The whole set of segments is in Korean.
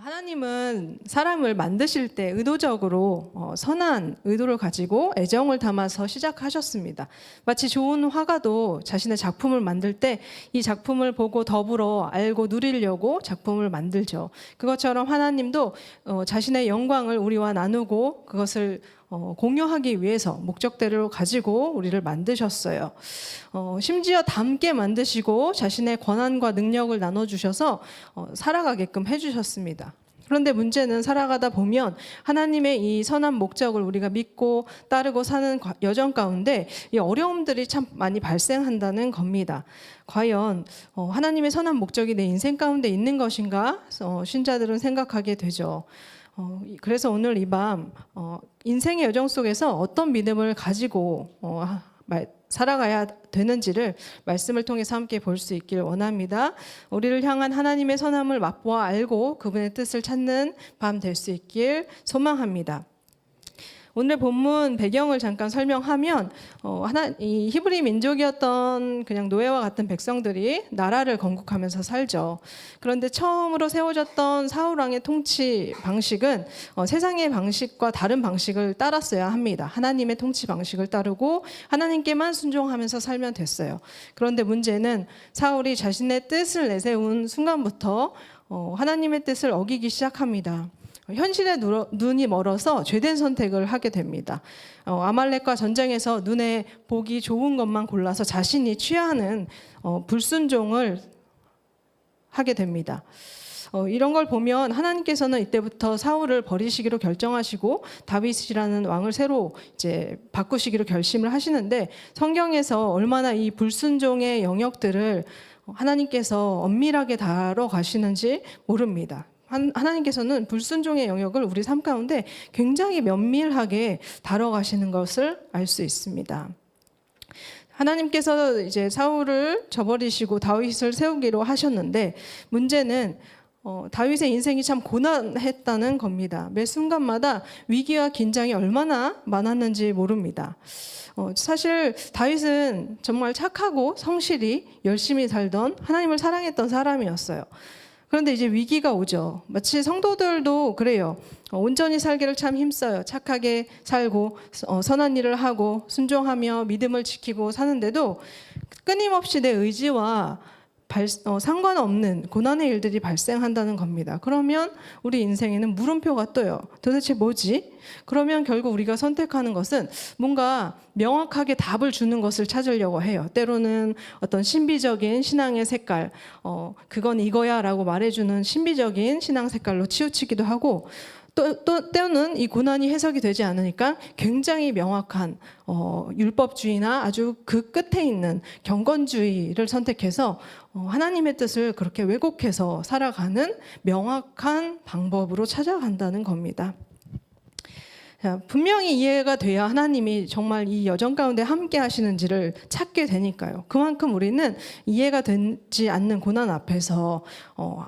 하나님은 사람을 만드실 때 의도적으로 선한 의도를 가지고 애정을 담아서 시작하셨습니다. 마치 좋은 화가도 자신의 작품을 만들 때 이 작품을 보고 더불어 알고 누리려고 작품을 만들죠. 그것처럼 하나님도 자신의 영광을 우리와 나누고 그것을 공유하기 위해서 목적대로 가지고 우리를 만드셨어요. 심지어 닮게 만드시고 자신의 권한과 능력을 나눠주셔서 살아가게끔 해주셨습니다. 그런데 문제는 살아가다 보면 하나님의 이 선한 목적을 우리가 믿고 따르고 사는 여정 가운데 이 어려움들이 참 많이 발생한다는 겁니다. 과연 하나님의 선한 목적이 내 인생 가운데 있는 것인가? 신자들은 생각하게 되죠. 그래서 오늘 이 밤 인생의 여정 속에서 어떤 믿음을 가지고 살아가야 되는지를 말씀을 통해서 함께 볼 수 있길 원합니다. 우리를 향한 하나님의 선함을 맛보아 알고 그분의 뜻을 찾는 밤 될 수 있길 소망합니다. 오늘 본문 배경을 잠깐 설명하면 이 히브리 민족이었던 그냥 노예와 같은 백성들이 나라를 건국하면서 살죠. 그런데 처음으로 세워졌던 사울 왕의 통치 방식은 세상의 방식과 다른 방식을 따랐어야 합니다. 하나님의 통치 방식을 따르고 하나님께만 순종하면서 살면 됐어요. 그런데 문제는 사울이 자신의 뜻을 내세운 순간부터 하나님의 뜻을 어기기 시작합니다. 현실에 눈이 멀어서 죄된 선택을 하게 됩니다. 아말렉과 전쟁에서 눈에 보기 좋은 것만 골라서 자신이 취하는 불순종을 하게 됩니다. 이런 걸 보면 하나님께서는 이때부터 사울을 버리시기로 결정하시고 다윗이라는 왕을 새로 이제 바꾸시기로 결심을 하시는데 성경에서 얼마나 이 불순종의 영역들을 하나님께서 엄밀하게 다뤄가시는지 모릅니다. 하나님께서는 불순종의 영역을 우리 삶 가운데 굉장히 면밀하게 다뤄가시는 것을 알 수 있습니다. 하나님께서 이제 사울을 저버리시고 다윗을 세우기로 하셨는데 문제는 다윗의 인생이 참 고난했다는 겁니다. 매 순간마다 위기와 긴장이 얼마나 많았는지 모릅니다. 사실 다윗은 정말 착하고 성실히 열심히 살던 하나님을 사랑했던 사람이었어요. 그런데 이제 위기가 오죠. 마치 성도들도 그래요. 온전히 살기를 참 힘써요. 착하게 살고 선한 일을 하고 순종하며 믿음을 지키고 사는데도 끊임없이 내 의지와 상관없는 고난의 일들이 발생한다는 겁니다. 그러면 우리 인생에는 물음표가 떠요. 도대체 뭐지? 그러면 결국 우리가 선택하는 것은 뭔가 명확하게 답을 주는 것을 찾으려고 해요. 때로는 어떤 신비적인 신앙의 색깔, 그건 이거야 라고 말해주는 신비적인 신앙 색깔로 치우치기도 하고 또 때로는 이 고난이 해석이 되지 않으니까 굉장히 명확한 율법주의나 아주 그 끝에 있는 경건주의를 선택해서 하나님의 뜻을 그렇게 왜곡해서 살아가는 명확한 방법으로 찾아간다는 겁니다. 분명히 이해가 돼야 하나님이 정말 이 여정 가운데 함께 하시는지를 찾게 되니까요. 그만큼 우리는 이해가 되지 않는 고난 앞에서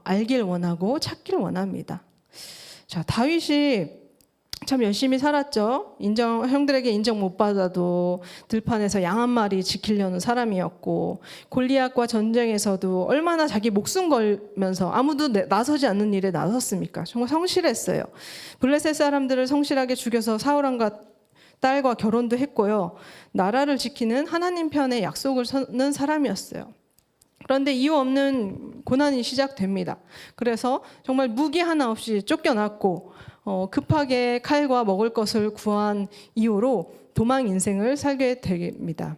알길 원하고 찾길 원합니다. 자, 다윗이 참 열심히 살았죠. 형들에게 인정 못 받아도 들판에서 양 한 마리 지키려는 사람이었고 골리앗과 전쟁에서도 얼마나 자기 목숨 걸면서 아무도 나서지 않는 일에 나섰습니까? 정말 성실했어요. 블레셋 사람들을 성실하게 죽여서 사울 왕과 딸과 결혼도 했고요. 나라를 지키는 하나님 편의 약속을 서는 사람이었어요. 그런데 이유 없는 고난이 시작됩니다. 그래서 정말 무기 하나 없이 쫓겨났고 급하게 칼과 먹을 것을 구한 이유로 도망 인생을 살게 됩니다.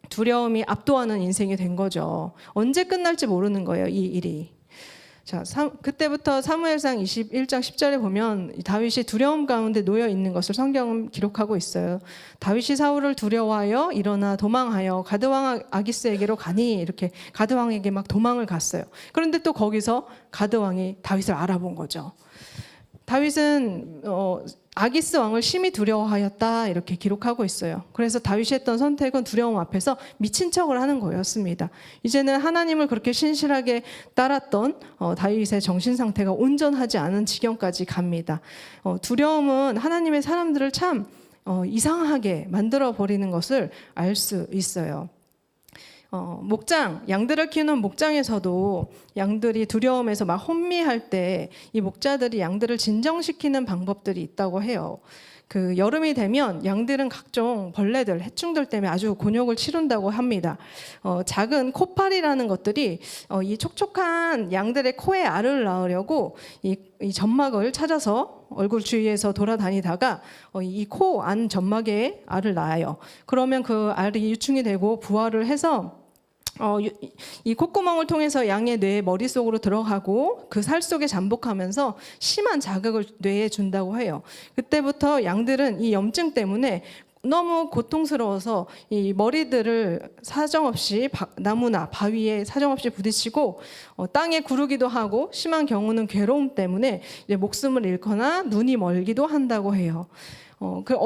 두려움이 압도하는 인생이 된 거죠. 언제 끝날지 모르는 거예요, 이 일이. 자, 그때부터 사무엘상 21장 10절에 보면 다윗이 두려움 가운데 놓여 있는 것을 성경은 기록하고 있어요. 다윗이 사울을 두려워하여 일어나 도망하여 가드왕 아기스에게로 가니 이렇게 가드왕에게 막 도망을 갔어요. 그런데 또 거기서 가드왕이 다윗을 알아본 거죠. 다윗은 아기스 왕을 심히 두려워하였다 이렇게 기록하고 있어요. 그래서 다윗이 했던 선택은 두려움 앞에서 미친 척을 하는 거였습니다. 이제는 하나님을 그렇게 신실하게 따랐던 다윗의 정신 상태가 온전하지 않은 지경까지 갑니다. 두려움은 하나님의 사람들을 참 이상하게 만들어 버리는 것을 알 수 있어요. 양들을 키우는 목장에서도 양들이 두려움에서 막 혼미할 때 이 목자들이 양들을 진정시키는 방법들이 있다고 해요. 그 여름이 되면 양들은 각종 벌레들, 해충들 때문에 아주 곤욕을 치른다고 합니다. 작은 코파리라는 것들이 이 촉촉한 양들의 코에 알을 낳으려고 이 점막을 찾아서 얼굴 주위에서 돌아다니다가 이 코 안 점막에 알을 낳아요. 그러면 그 알이 유충이 되고 부화를 해서 이 콧구멍을 통해서 양의 뇌 머릿속으로 들어가고 그 살 속에 잠복하면서 심한 자극을 뇌에 준다고 해요. 그때부터 양들은 이 염증 때문에 너무 고통스러워서 이 머리들을 사정없이 나무나 바위에 사정없이 부딪히고 땅에 구르기도 하고 심한 경우는 괴로움 때문에 이제 목숨을 잃거나 눈이 멀기도 한다고 해요. 그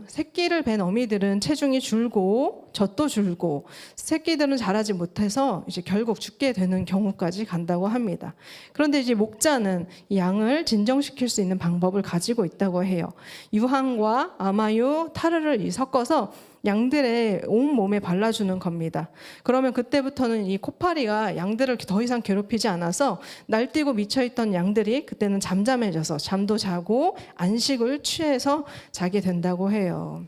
새끼를 뵌 어미들은 체중이 줄고 젖도 줄고 새끼들은 자라지 못해서 이제 결국 죽게 되는 경우까지 간다고 합니다. 그런데 이제 목자는 이 양을 진정시킬 수 있는 방법을 가지고 있다고 해요. 유황과 아마유, 타르를 섞어서 양들의 온 몸에 발라주는 겁니다. 그러면 그때부터는 이 코파리가 양들을 더 이상 괴롭히지 않아서 날뛰고 미쳐있던 양들이 그때는 잠잠해져서 잠도 자고 안식을 취해서 자게 된다고 해요.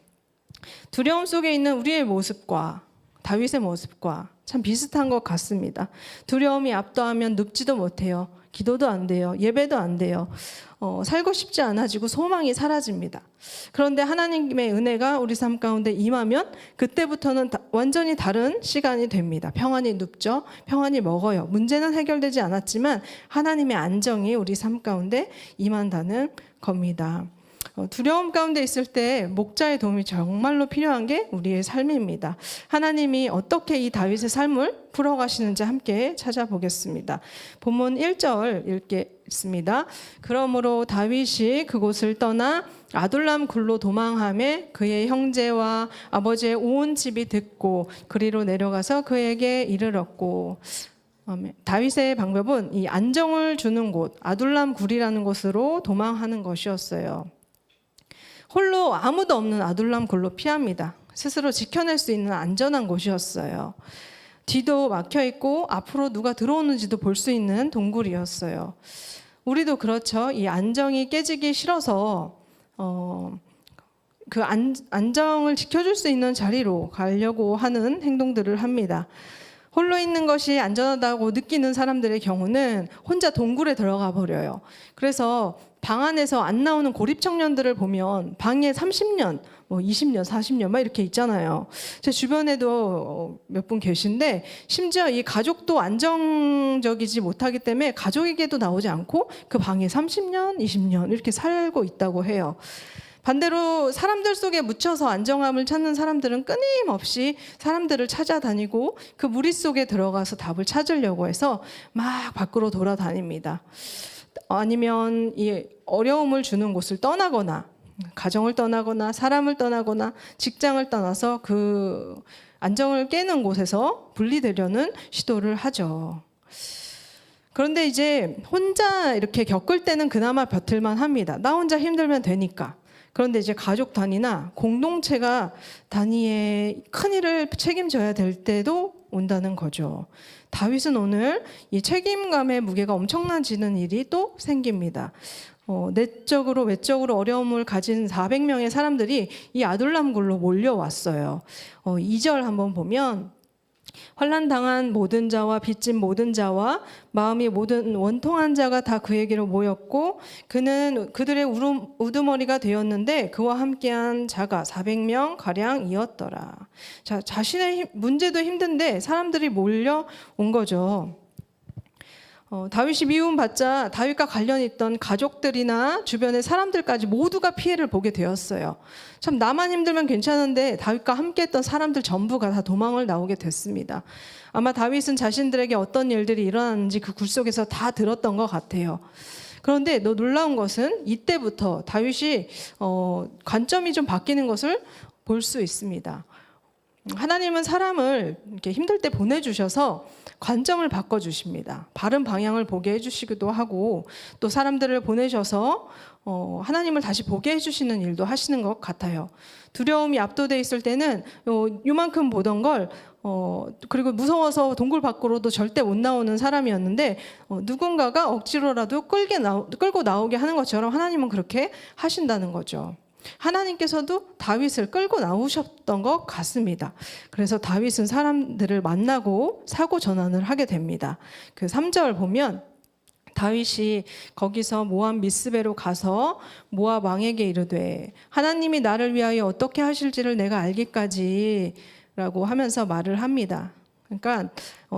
두려움 속에 있는 우리의 모습과 다윗의 모습과 참 비슷한 것 같습니다. 두려움이 압도하면 눕지도 못해요. 기도도 안 돼요. 예배도 안 돼요. 살고 싶지 않아지고 소망이 사라집니다. 그런데 하나님의 은혜가 우리 삶 가운데 임하면 그때부터는 완전히 다른 시간이 됩니다. 평안히 눕죠. 평안히 먹어요. 문제는 해결되지 않았지만 하나님의 안정이 우리 삶 가운데 임한다는 겁니다. 두려움 가운데 있을 때 목자의 도움이 정말로 필요한 게 우리의 삶입니다. 하나님이 어떻게 이 다윗의 삶을 풀어가시는지 함께 찾아보겠습니다. 본문 1절 읽겠습니다. 그러므로 다윗이 그곳을 떠나 아둘람 굴로 도망하매 그의 형제와 아버지의 온 집이 듣고 그리로 내려가서 그에게 이르렀고. 다윗의 방법은 이 안정을 주는 곳 아둘람 굴이라는 곳으로 도망하는 것이었어요. 홀로 아무도 없는 아둘람 굴로 피합니다. 스스로 지켜낼 수 있는 안전한 곳이었어요. 뒤도 막혀 있고 앞으로 누가 들어오는지도 볼 수 있는 동굴이었어요. 우리도 그렇죠. 이 안정이 깨지기 싫어서 그 안정을 지켜줄 수 있는 자리로 가려고 하는 행동들을 합니다. 홀로 있는 것이 안전하다고 느끼는 사람들의 경우는 혼자 동굴에 들어가 버려요. 그래서 방 안에서 안 나오는 고립 청년들을 보면 방에 30년, 20년, 40년 막 이렇게 있잖아요. 제 주변에도 몇 분 계신데 심지어 이 가족도 안정적이지 못하기 때문에 가족에게도 나오지 않고 그 방에 30년, 20년 이렇게 살고 있다고 해요. 반대로 사람들 속에 묻혀서 안정함을 찾는 사람들은 끊임없이 사람들을 찾아다니고 그 무리 속에 들어가서 답을 찾으려고 해서 막 밖으로 돌아다닙니다. 아니면 이 어려움을 주는 곳을 떠나거나 가정을 떠나거나 사람을 떠나거나 직장을 떠나서 그 안정을 깨는 곳에서 분리되려는 시도를 하죠. 그런데 이제 혼자 이렇게 겪을 때는 그나마 버틸만 합니다. 나 혼자 힘들면 되니까. 그런데 이제 가족 단위나 공동체가 단위의 큰 일을 책임져야 될 때도 온다는 거죠. 다윗은 오늘 이 책임감의 무게가 엄청나지는 일이 또 생깁니다. 내적으로 외적으로 어려움을 가진 400명의 사람들이 이 아둘람 굴로 몰려왔어요. 2절 한번 보면 환난 당한 모든 자와 빚진 모든 자와 마음이 모든 원통한 자가 다 그에게로 모였고 그는 그들의 우두머리가 되었는데 그와 함께한 자가 400명 가량이었더라. 자, 자신의 문제도 힘든데 사람들이 몰려온 거죠. 다윗이 미움받자 다윗과 관련 있던 가족들이나 주변의 사람들까지 모두가 피해를 보게 되었어요. 참 나만 힘들면 괜찮은데 다윗과 함께했던 사람들 전부가 다 도망을 나오게 됐습니다. 아마 다윗은 자신들에게 어떤 일들이 일어났는지 그 굴 속에서 다 들었던 것 같아요. 그런데 놀라운 것은 이때부터 다윗이 관점이 좀 바뀌는 것을 볼 수 있습니다. 하나님은 사람을 이렇게 힘들 때 보내주셔서 관점을 바꿔주십니다. 바른 방향을 보게 해주시기도 하고 또 사람들을 보내셔서 하나님을 다시 보게 해주시는 일도 하시는 것 같아요. 두려움이 압도돼 있을 때는 요만큼 보던 걸 그리고 무서워서 동굴 밖으로도 절대 못 나오는 사람이었는데 누군가가 억지로라도 끌고 나오게 하는 것처럼 하나님은 그렇게 하신다는 거죠. 하나님께서도 다윗을 끌고 나오셨던 것 같습니다. 그래서 다윗은 사람들을 만나고 사고 전환을 하게 됩니다. 그 3절 보면 다윗이 거기서 모압 미스베로 가서 모압 왕에게 이르되 하나님이 나를 위하여 어떻게 하실지를 내가 알기까지 라고 하면서 말을 합니다. 그러니까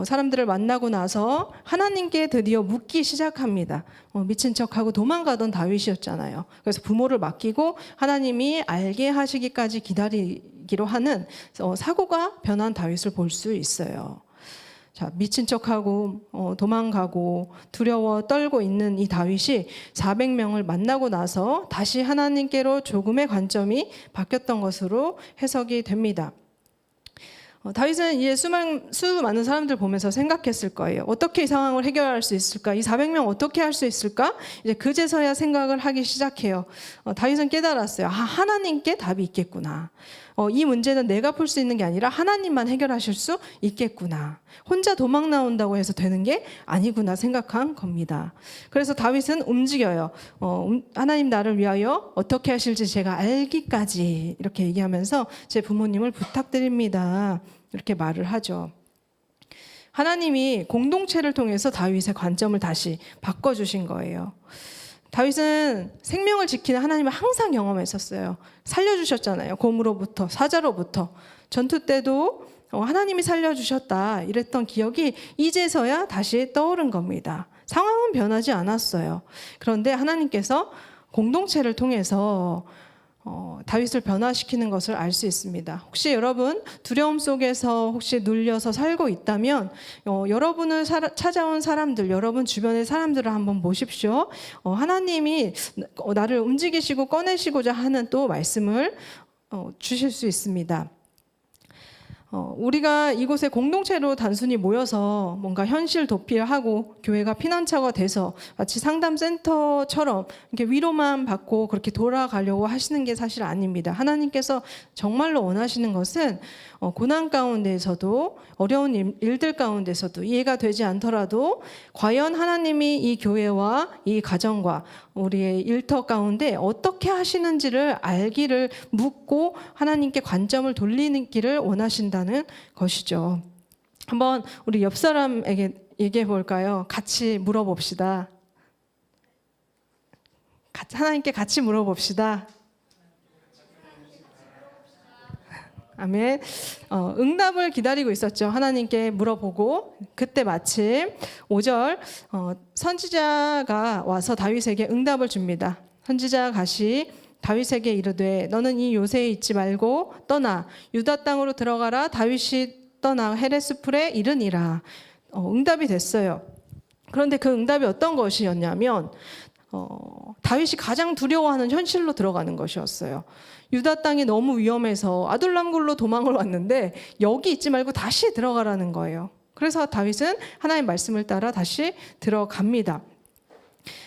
사람들을 만나고 나서 하나님께 드디어 묻기 시작합니다. 미친 척하고 도망가던 다윗이었잖아요. 그래서 부모를 맡기고 하나님이 알게 하시기까지 기다리기로 하는 사고가 변한 다윗을 볼 수 있어요. 자, 미친 척하고 도망가고 두려워 떨고 있는 이 다윗이 400명을 만나고 나서 다시 하나님께로 조금의 관점이 바뀌었던 것으로 해석이 됩니다. 다윗은 이제 수많은 사람들 보면서 생각했을 거예요. 어떻게 이 상황을 해결할 수 있을까? 이 400명 어떻게 할 수 있을까? 이제 그제서야 생각을 하기 시작해요. 다윗은 깨달았어요. 하나님께 답이 있겠구나. 이 문제는 내가 풀 수 있는 게 아니라 하나님만 해결하실 수 있겠구나. 혼자 도망 나온다고 해서 되는 게 아니구나 생각한 겁니다. 그래서 다윗은 움직여요. 하나님 나를 위하여 어떻게 하실지 제가 알기까지 이렇게 얘기하면서 제 부모님을 부탁드립니다. 이렇게 말을 하죠. 하나님이 공동체를 통해서 다윗의 관점을 다시 바꿔주신 거예요. 다윗은 생명을 지키는 하나님을 항상 경험했었어요. 살려주셨잖아요. 곰으로부터, 사자로부터. 전투 때도 하나님이 살려주셨다 이랬던 기억이 이제서야 다시 떠오른 겁니다. 상황은 변하지 않았어요. 그런데 하나님께서 공동체를 통해서 다윗을 변화시키는 것을 알 수 있습니다. 혹시 여러분 두려움 속에서 혹시 눌려서 살고 있다면 여러분을 찾아온 사람들, 여러분 주변의 사람들을 한번 보십시오. 하나님이 나를 움직이시고 꺼내시고자 하는 또 말씀을 주실 수 있습니다. 우리가 이곳에 공동체로 단순히 모여서 뭔가 현실 도피하고 교회가 피난처가 돼서 마치 상담센터처럼 이렇게 위로만 받고 그렇게 돌아가려고 하시는 게 사실 아닙니다. 하나님께서 정말로 원하시는 것은 고난 가운데에서도 어려운 일들 가운데서도 이해가 되지 않더라도 과연 하나님이 이 교회와 이 가정과 우리의 일터 가운데 어떻게 하시는지를 알기를 묻고 하나님께 관점을 돌리기를 원하신다는 것이죠. 한번 우리 옆 사람에게 얘기해 볼까요? 같이 물어봅시다. 하나님께 같이 물어봅시다. 아멘. 응답을 기다리고 있었죠. 하나님께 물어보고 그때 마침 5절 선지자가 와서 다윗에게 응답을 줍니다. 선지자 가시 다윗에게 이르되 너는 이 요새에 있지 말고 떠나 유다 땅으로 들어가라. 다윗이 떠나 헤레스풀에 이르니라. 응답이 됐어요. 그런데 그 응답이 어떤 것이었냐면 다윗이 가장 두려워하는 현실로 들어가는 것이었어요. 유다 땅이 너무 위험해서 아둘람 굴로 도망을 왔는데 여기 있지 말고 다시 들어가라는 거예요. 그래서 다윗은 하나님의 말씀을 따라 다시 들어갑니다.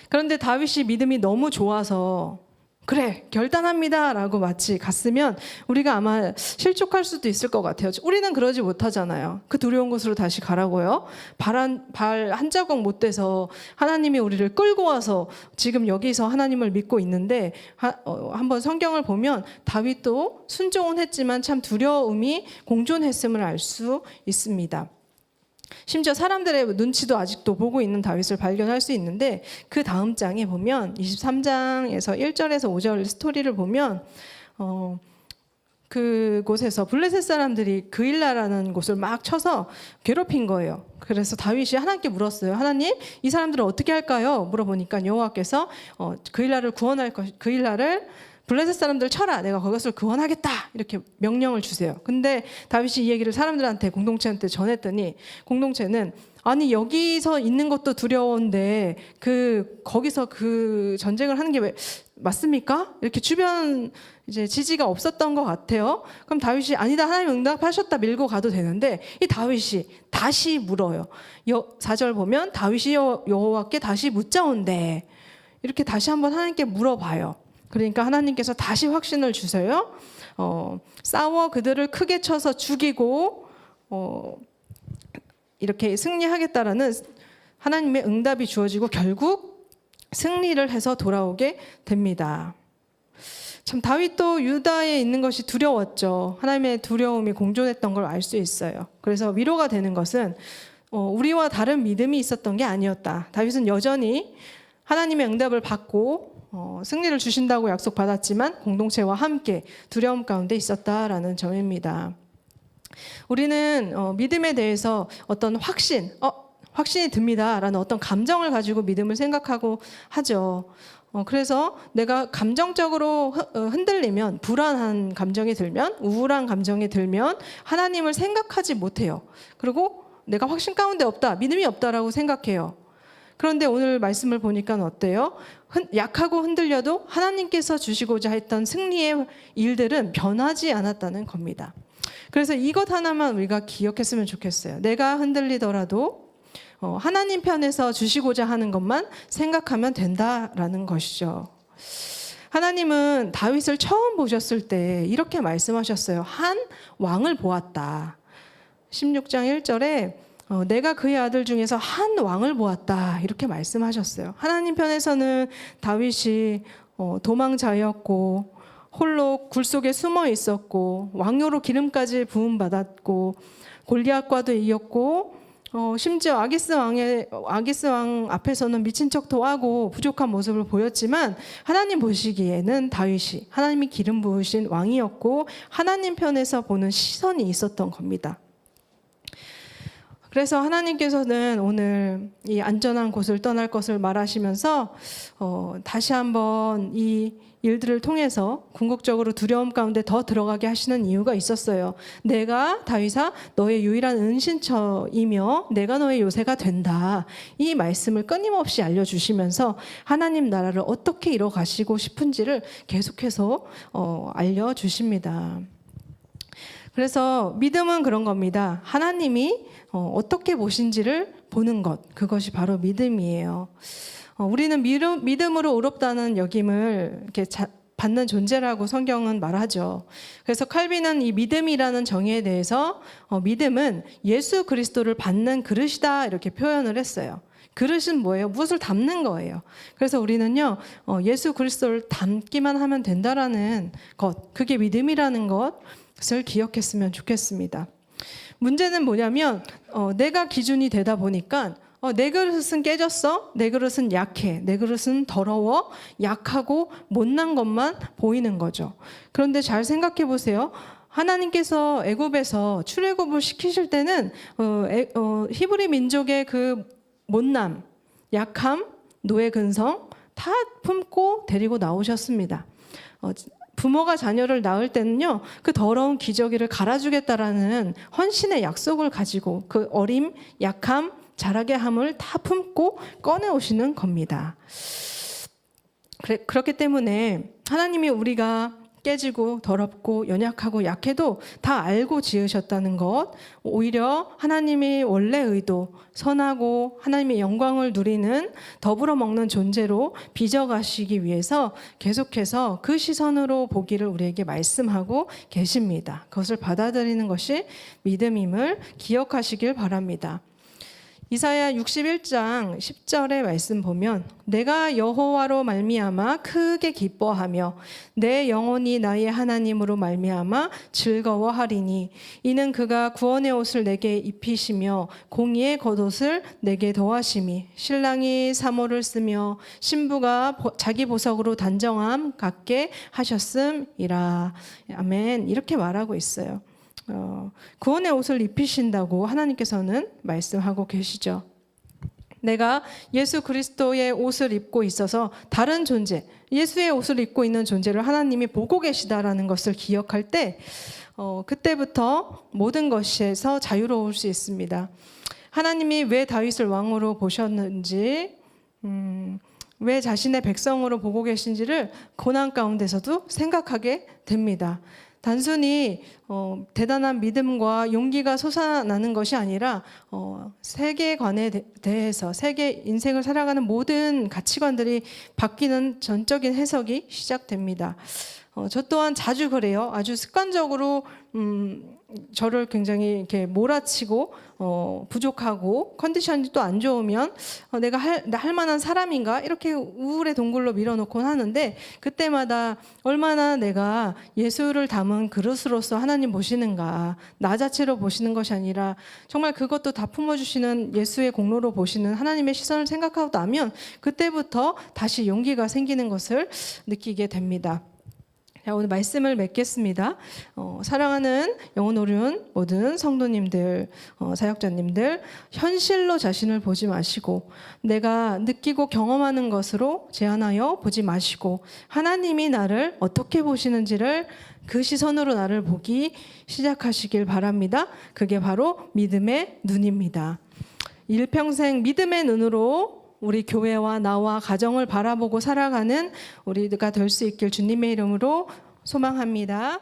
그런데 다윗이 믿음이 너무 좋아서 그래 결단합니다 라고 마치 갔으면 우리가 아마 실족할 수도 있을 것 같아요. 우리는 그러지 못하잖아요. 그 두려운 곳으로 다시 가라고요. 발 한 자국 못 돼서 하나님이 우리를 끌고 와서 지금 여기서 하나님을 믿고 있는데 한번 성경을 보면 다윗도 순종은 했지만 참 두려움이 공존했음을 알 수 있습니다. 심지어 사람들의 눈치도 아직도 보고 있는 다윗을 발견할 수 있는데 그 다음 장에 보면 23장에서 1절에서 5절 스토리를 보면 그곳에서 블레셋 사람들이 그일라라는 곳을 막 쳐서 괴롭힌 거예요. 그래서 다윗이 하나님께 물었어요. 하나님, 이 사람들은 어떻게 할까요? 물어보니까 여호와께서 그일라를 구원할 것, 그일라를 블레셋 사람들 쳐라. 내가 그것을 구원하겠다. 이렇게 명령을 주세요. 근데 다윗이 이 얘기를 사람들한테, 공동체한테 전했더니 공동체는 아니 여기서 있는 것도 두려운데 거기서 그 전쟁을 하는 게 왜 맞습니까? 이렇게 주변 이제 지지가 없었던 것 같아요. 그럼 다윗이 아니다, 하나님 응답하셨다 밀고 가도 되는데 이 다윗이 다시 물어요. 4절 보면 다윗이 여호와께 다시 묻자온대. 이렇게 다시 한번 하나님께 물어봐요. 그러니까 하나님께서 다시 확신을 주세요. 싸워 그들을 크게 쳐서 죽이고 이렇게 승리하겠다라는 하나님의 응답이 주어지고 결국 승리를 해서 돌아오게 됩니다. 참 다윗도 유다에 있는 것이 두려웠죠. 하나님의 두려움이 공존했던 걸 알 수 있어요. 그래서 위로가 되는 것은 우리와 다른 믿음이 있었던 게 아니었다. 다윗은 여전히 하나님의 응답을 받고 승리를 주신다고 약속받았지만 공동체와 함께 두려움 가운데 있었다라는 점입니다. 우리는 믿음에 대해서 어떤 확신이 듭니다라는 어떤 감정을 가지고 믿음을 생각하고 하죠. 그래서 내가 감정적으로 흔들리면, 불안한 감정이 들면, 우울한 감정이 들면 하나님을 생각하지 못해요. 그리고 내가 확신 가운데 없다, 믿음이 없다라고 생각해요. 그런데 오늘 말씀을 보니까 어때요? 약하고 흔들려도 하나님께서 주시고자 했던 승리의 일들은 변하지 않았다는 겁니다. 그래서 이것 하나만 우리가 기억했으면 좋겠어요. 내가 흔들리더라도 하나님 편에서 주시고자 하는 것만 생각하면 된다라는 것이죠. 하나님은 다윗을 처음 보셨을 때 이렇게 말씀하셨어요. 한 왕을 보았다. 16장 1절에 내가 그의 아들 중에서 한 왕을 보았다. 이렇게 말씀하셨어요. 하나님 편에서는 다윗이 도망자였고 홀로 굴 속에 숨어 있었고 왕으로 기름까지 부음받았고 골리앗과도 이겼고 심지어 아기스 왕 앞에서는 미친 척도 하고 부족한 모습을 보였지만 하나님 보시기에는 다윗이 하나님이 기름 부으신 왕이었고 하나님 편에서 보는 시선이 있었던 겁니다. 그래서 하나님께서는 오늘 이 안전한 곳을 떠날 것을 말하시면서 다시 한번 이 일들을 통해서 궁극적으로 두려움 가운데 더 들어가게 하시는 이유가 있었어요. 내가 다윗아 너의 유일한 은신처이며 내가 너의 요새가 된다. 이 말씀을 끊임없이 알려주시면서 하나님 나라를 어떻게 이뤄가시고 싶은지를 계속해서 알려주십니다. 그래서 믿음은 그런 겁니다. 하나님이 어떻게 보신지를 보는 것, 그것이 바로 믿음이에요. 우리는 믿음으로 의롭다는 여김을 이렇게 받는 존재라고 성경은 말하죠. 그래서 칼빈은 이 믿음이라는 정의에 대해서 믿음은 예수 그리스도를 받는 그릇이다 이렇게 표현을 했어요. 그릇은 뭐예요? 무엇을 담는 거예요. 그래서 우리는요 예수 그리스도를 담기만 하면 된다라는 것, 그게 믿음이라는 것을 기억했으면 좋겠습니다. 문제는 뭐냐면 내가 기준이 되다 보니까 내 그릇은 깨졌어, 내 그릇은 약해, 내 그릇은 더러워, 약하고 못난 것만 보이는 거죠. 그런데 잘 생각해 보세요. 하나님께서 애굽에서 출애굽을 시키실 때는 히브리 민족의 그 못남, 약함, 노예 근성 다 품고 데리고 나오셨습니다. 부모가 자녀를 낳을 때는요, 그 더러운 기저귀를 갈아주겠다라는 헌신의 약속을 가지고 그 어림, 약함, 자라게 함을 다 품고 꺼내오시는 겁니다. 그렇기 때문에 하나님이 우리가 깨지고 더럽고 연약하고 약해도 다 알고 지으셨다는 것, 오히려 하나님의 원래 의도, 선하고 하나님의 영광을 누리는 더불어 먹는 존재로 빚어가시기 위해서 계속해서 그 시선으로 보기를 우리에게 말씀하고 계십니다. 그것을 받아들이는 것이 믿음임을 기억하시길 바랍니다. 이사야 61장 10절의 말씀 보면 내가 여호와로 말미암아 크게 기뻐하며 내 영혼이 나의 하나님으로 말미암아 즐거워하리니 이는 그가 구원의 옷을 내게 입히시며 공의의 겉옷을 내게 더하심이 신랑이 사모를 쓰며 신부가 자기 보석으로 단정함 갖게 하셨음이라. 아멘. 이렇게 말하고 있어요. 구원의 옷을 입히신다고 하나님께서는 말씀하고 계시죠. 내가 예수 그리스도의 옷을 입고 있어서 다른 존재, 예수의 옷을 입고 있는 존재를 하나님이 보고 계시다라는 것을 기억할 때 그때부터 모든 것에서 자유로울 수 있습니다. 하나님이 왜 다윗을 왕으로 보셨는지, 왜 자신의 백성으로 보고 계신지를 고난 가운데서도 생각하게 됩니다. 단순히 대단한 믿음과 용기가 솟아나는 것이 아니라 세계관에 대해서 세계 인생을 살아가는 모든 가치관들이 바뀌는 전적인 해석이 시작됩니다. 저 또한 자주 그래요. 아주 습관적으로 저를 굉장히 이렇게 몰아치고 부족하고 컨디션이 또 안 좋으면 내가 할 만한 사람인가 이렇게 우울의 동굴로 밀어놓곤 하는데, 그때마다 얼마나 내가 예수를 담은 그릇으로서 하나님 보시는가, 나 자체로 보시는 것이 아니라 정말 그것도 다 품어주시는 예수의 공로로 보시는 하나님의 시선을 생각하고 나면 그때부터 다시 용기가 생기는 것을 느끼게 됩니다. 자, 오늘 말씀을 맺겠습니다. 사랑하는 영혼 오륜 모든 성도님들, 사역자님들, 현실로 자신을 보지 마시고 내가 느끼고 경험하는 것으로 제한하여 보지 마시고 하나님이 나를 어떻게 보시는지를 그 시선으로 나를 보기 시작하시길 바랍니다. 그게 바로 믿음의 눈입니다. 일평생 믿음의 눈으로 우리 교회와 나와 가정을 바라보고 살아가는 우리가 될 수 있길 주님의 이름으로 소망합니다.